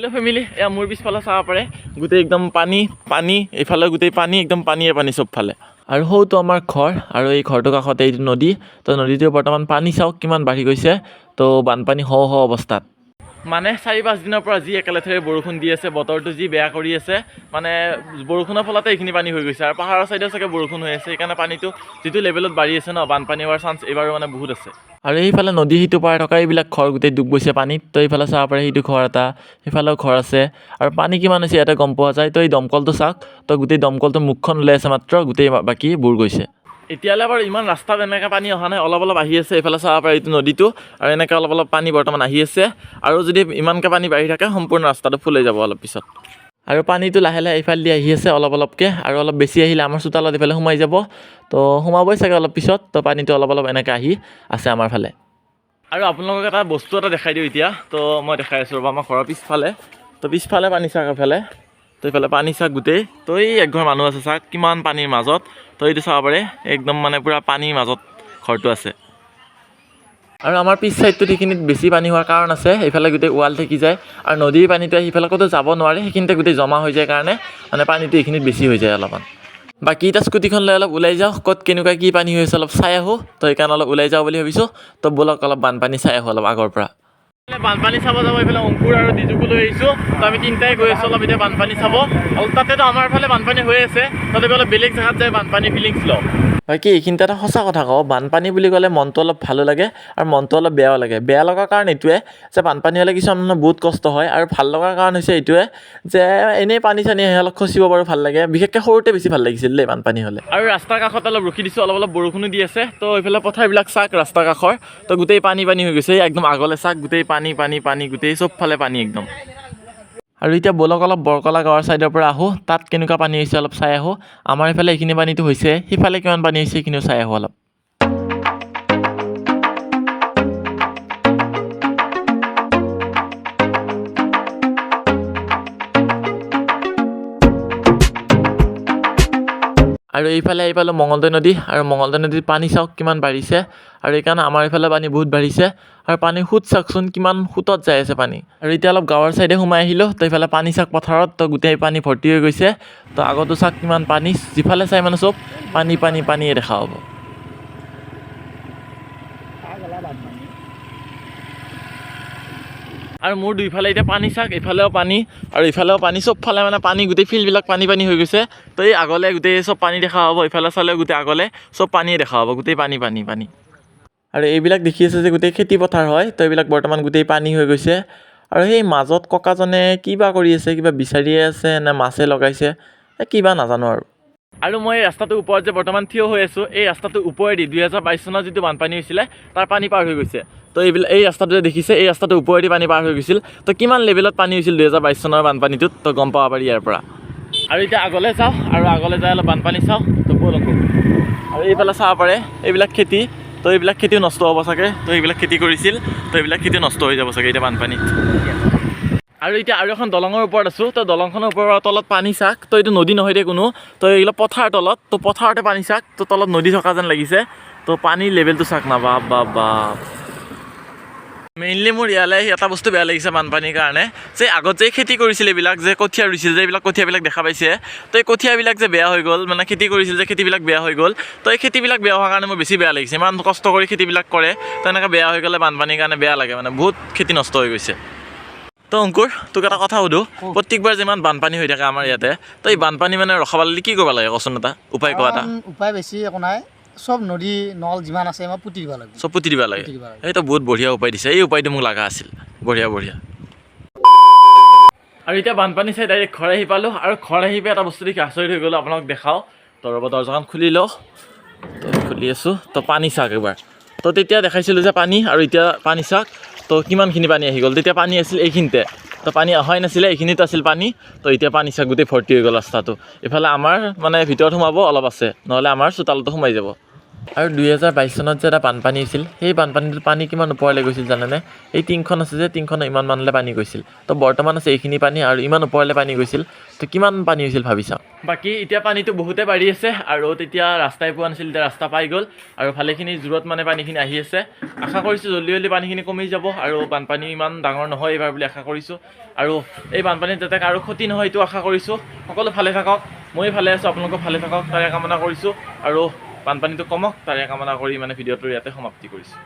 Hello' family, এয়া মোৰ পিছফালে চাব পাৰে গোটেই একদম পানী এইফালে গোটেই পানী একদম পানীয়ে পানী চবফালে। আৰু সৌটো আমাৰ ঘৰ, আৰু এই ঘৰটোৰ কাষতে এইটো নদী। তো নদীটো বৰ্তমান পানী চাওক কিমান বাঢ়ি গৈছে। তো বানপানী হওঁ অৱস্থাত, মানে 4-5 দিনৰ পৰা যি একেলেথাৰি বৰষুণ দি আছে, বতৰটো যি বেয়া কৰি আছে, মানে বৰষুণৰ ফলতে এইখিনি পানী হৈ গৈছে। আৰু পাহাৰৰ ছাইডেও চাগে বৰষুণ হৈ আছে, সেইকাৰণে পানীটো যিটো লেভেলত বাঢ়ি আছে ন, বানপানী হোৱাৰ চান্স এইবাৰো মানে বহুত আছে। আৰু এইফালে নদী সিটো পাৰ থকা এইবিলাক ঘৰ গোটেই ডুব গৈছে পানীত। তো এইফালে চাব পাৰে সেইটো ঘৰ এটা, সেইফালেও ঘৰ আছে। আৰু পানী কিমান হৈছে ইয়াতে গম পোৱা যায়। তো এই দমকলটো চাওক, তো গোটেই দমকলটোৰ মুখখন ওলাই আছে মাত্ৰ, গোটেই বাকী বুৰ গৈছে। এতিয়ালৈ বাৰু ইমান ৰাস্তাত এনেকৈ পানী অহা নাই, অলপ অলপ আহি আছে। এইফালে চাব পাৰে এইটো নদীটো, আৰু এনেকৈ অলপ অলপ পানী বৰ্তমান আহি আছে। আৰু যদি ইমানকৈ পানী বাঢ়ি থাকে, সম্পূৰ্ণ ৰাস্তাটো ফুল হৈ যাব অলপ পিছত। আৰু পানীটো লাহে লাহে এইফালেদি আহি আছে অলপ অলপকৈ, আৰু অলপ বেছি আহিলে আমাৰ চোতালত এইফালে সোমাই যাব। তো সোমাবই চাগে অলপ পিছত। তো পানীটো অলপ অলপ এনেকৈ আহি আছে আমাৰ ফালে। আৰু আপোনালোকক এটা বস্তু এটা দেখাই দিওঁ এতিয়া। তো মই দেখাই আছোঁ ৰ'ব, আমাৰ ঘৰৰ পিছফালে। তো পিছফালে পানী চাওক এইফালে, তো এইফালে পানী চাওক গোটেই। তো এই একঘৰ মানুহ আছে চাওক কিমান পানীৰ মাজত। তো এইটো চাব পাৰে একদম মানে পূৰা পানীৰ মাজত ঘৰটো আছে। আৰু আমাৰ পিছ চাইডটোত সেইখিনিত বেছি পানী হোৱাৰ কাৰণ আছে, এইফালে গোটেই ৱাল থাকি যায়। আৰু নদীৰ পানীটোৱে সেইফালে ক'তো যাব নোৱাৰে, সেইখিনিতে গোটেই জমা হৈ যায় কাৰণে মানে পানীটো এইখিনিত বেছি হৈ যায় অলপমান। বাকী এতিয়া স্কুটিখন লৈ অলপ ওলাই যাওঁ, ক'ত কেনেকুৱা কি পানী হৈ আছে অলপ চাই আহোঁ। তো সেইকাৰণে অলপ ওলাই যাওঁ বুলি ভাবিছোঁ। তো ব'লক অলপ বানপানী চাই আহোঁ অলপ আগৰ পৰা। বানপানী চাব যাব এইফালে অংকুৰ আৰু ডিজুকো লৈ আহিছোঁ। তো আমি তিনিটাই গৈ আছোঁ অলপ এতিয়া বানপানী চাব। আৰু তাতেতো আমাৰ ফালে বানপানী হৈ আছে, তাতে অলপ বেলেগ জেগাত যায় বানপানী ফিলিংছ লওঁ। বাকী এইখিনিতে এটা সঁচা কথা কওঁ, বানপানী বুলি ক'লে মনটো অলপ ভালো লাগে আৰু মনটো অলপ বেয়াও লাগে। বেয়া লগাৰ কাৰণ এইটোৱে যে বানপানী হ'লে কিছুমান মানুহৰ বহুত কষ্ট হয়, আৰু ভাল লগাৰ কাৰণ হৈছে এইটোৱে যে এনেই পানী চানী আহে অলপ খচিব পাৰোঁ, ভাল লাগে। বিশেষকৈ সৰুতে বেছি ভাল লাগিছিল দেই বানপানী হ'লে। আৰু ৰাস্তাৰ কাষত অলপ ৰখি দিছোঁ, অলপ অলপ বৰষুণো দি আছে। তো এইফালে পথাৰবিলাক চাওক ৰাস্তাৰ কাষৰ, তো গোটেই পানী পানী হৈ গৈছে। একদম আগলৈ চাওক গোটেই পানী পানী পানী, গোটেই চবফালে পানী একদম। আৰু এতিয়া ব'লক অলপ বৰকলা গাঁৱৰ ছাইডৰ পৰা আহোঁ, তাত কেনেকুৱা পানী হৈছে অলপ চাই আহোঁ। আমাৰ এইফালে এইখিনি পানীটো হৈছে, সিফালে কিমান পানী হৈছে সেইখিনিও চাই আহোঁ অলপ। আৰু এইফালে আহিপালোঁ মঙলদৈ নদী, আৰু মঙলদৈ নদীত পানী চাওক কিমান বাঢ়িছে। আৰু এইকাৰণে আমাৰ এইফালে পানী বহুত বাঢ়িছে। আৰু পানীৰ সোঁত চাওকচোন কিমান সোঁতত যাই আছে পানী। আৰু এতিয়া অলপ গাঁৱৰ ছাইডে সোমাই আহিলোঁ, তো এইফালে পানী চাওক পথাৰত, তো গোটেই পানী ভৰ্তি হৈ গৈছে। তো আগতো চাওক কিমান পানী, যিফালে চাই মানে চব পানী পানী পানীয়ে দেখা হ'ব। আৰু মোৰ দুইফালে এতিয়া পানী চাওক, এইফালেও পানী আৰু ইফালেও পানী, চবফালে মানে পানী, গোটেই ফিল্ডবিলাক পানী পানী হৈ গৈছে। তো এই আগলৈ গোটেই চব পানী দেখা হ'ব, ইফালে চালেও গোটেই আগলৈ চব পানীয়ে দেখা হ'ব, গোটেই পানী পানী পানী। আৰু এইবিলাক দেখি আছে যে গোটেই খেতি পথাৰ হয়, তো এইবিলাক বৰ্তমান গোটেই পানী হৈ গৈছে। আৰু সেই মাজত ককাজনে কিবা কৰি আছে, কিবা বিচাৰিয়ে আছে নে মাছে লগাইছে, কিবা নাজানো আৰু। আৰু মই এই ৰাস্তাটোৰ ওপৰত যে বৰ্তমান থিয় হৈ আছোঁ, এই ৰাস্তাটোৰ ওপৰেদি 2022 চনত যিটো বানপানী হৈছিলে তাৰ পানী পাৰ হৈ গৈছে। তো এই ৰাস্তাটো যে দেখিছে, এই ৰাস্তাটোৰ ওপৰেদি পানী পাৰ হৈ গৈছিল। তো কিমান লেভেলত পানী হৈছিল 2022 চনৰ বানপানীটোত, তো গম পাব পাৰি ইয়াৰ পৰা। আৰু এতিয়া আগলৈ যাওঁ, আৰু আগলৈ যাই অলপ বানপানী চাওঁ। তো ব'লক। আৰু এইফালে চাব পাৰে এইবিলাক খেতি, তো এইবিলাক খেতিও নষ্ট হ'ব চাগে। তো এইবিলাক খেতি কৰিছিল, তো এইবিলাক খেতি নষ্ট হৈ যাব চাগে এতিয়া বানপানীত। আৰু এতিয়া আৰু এখন দলঙৰ ওপৰত আছোঁ, তো দলংখনৰ ওপৰৰ তলত পানী চাওক। তো এইটো নদী নহয় দেই কোনো, তো এইবিলাক পথাৰ তলত, তো পথাৰতে পানী চাওক। তো তলত নদী থকা যেন লাগিছে। তো পানীৰ লেভেলটো চাওক না, বাপ বাপ বাপ। মেইনলি মোৰ ইয়ালৈ এটা বস্তু বেয়া লাগিছে বানপানীৰ কাৰণে, যে আগত যে খেতি কৰিছিল এইবিলাক যে কঠীয়া ৰুইছিল যে, এইবিলাক কঠীয়াবিলাক দেখা পাইছে, তো এই কঠীয়াবিলাক যে বেয়া হৈ গ'ল, মানে খেতি কৰিছিল যে খেতিবিলাক বেয়া হৈ গ'ল। তো এই খেতিবিলাক বেয়া হোৱাৰ কাৰণে মোৰ বেছি বেয়া লাগিছে। ইমান কষ্ট কৰি খেতিবিলাক কৰে, তো এনেকৈ বেয়া হৈ গ'লে বানপানীৰ কাৰণে বেয়া লাগে, মানে বহুত খেতি নষ্ট হৈ গৈছে। তো অংকুৰ, তোক এটা কথা সুধোঁ, প্ৰত্যেকবাৰ যিমান বানপানী হৈ থাকে আমাৰ ইয়াতে, তো এই বানপানী মানে ৰখাবলৈ কি কৰিব লাগে কচোন, এটা উপায় কোৱা এটা। উপায় বেছি একো নাই, চব নদী নল যিমান আছে মই পুতি দিব লাগিব, চব পুতি দিব লাগে। এইটো বহুত বঢ়িয়া উপায় দিছে, এই উপায়টো মোক লগা আছিল, বঢ়িয়া বঢ়িয়া। আৰু এতিয়া বানপানী চাই ডাইৰেক্ট ঘৰ আহি পালোঁ, আৰু ঘৰ আহি পাই এটা বস্তু দেখি আচৰিত হৈ গ'লোঁ, আপোনালোক দেখাওঁ। তো ৰ'ব দৰ্জাখন খুলি লওঁ, তো খুলি আছোঁ। তো পানী চাওক এবাৰ, তো তেতিয়া দেখাইছিলোঁ যে পানী, আৰু এতিয়া পানী চাওক। তো কিমানখিনি পানী আহি গ'ল, তেতিয়া পানী আছিল এইখিনিতে, তো পানী অহাই নাছিলে, এইখিনিত আছিল পানী। তো এতিয়া পানী চাওক গোটেই ভৰ্তি হৈ গ'ল ৰাস্তাটো। এইফালে আমাৰ মানে ভিতৰত সোমাব অলপ আছে, নহ'লে আমাৰ চোতালতো সোমাই যাব। আৰু 2022 চনত যে এটা বানপানী হৈছিল সেই বানপানীটোত পানী কিমান ওপৰলৈ গৈছিল জানেনে? এই টিংখন আছে যে টিংখনৰ ইমান মানলৈ পানী গৈছিল। তো বৰ্তমান আছে এইখিনি পানী আৰু ইমান ওপৰলৈ পানী গৈছিল। তো কিমান পানী হৈছিল ভাবি চাওক। বাকী এতিয়া পানীটো বহুতে বাঢ়ি আছে আৰু তেতিয়া ৰাস্তাই পোৱা নাছিল, এতিয়া ৰাস্তা পাই গ'ল আৰু ভালেখিনি জোৰত মানে পানীখিনি আহি আছে। আশা কৰিছোঁ জল্দি জল্দি পানীখিনি কমি যাব আৰু বানপানী ইমান ডাঙৰ নহয় এইবাৰ বুলি আশা কৰিছোঁ। আৰু এই বানপানীত যাতে কাৰো ক্ষতি নহয় এইটো আশা কৰিছোঁ। সকলো ভালে থাকক, মই ভালে আছোঁ, আপোনালোকক ভালে থাকক তাৰে কামনা কৰিছোঁ আৰু বানপানীটো কমক তাৰে কামনা কৰি মানে ভিডিঅ'টো ইয়াতে সমাপ্তি কৰিছোঁ।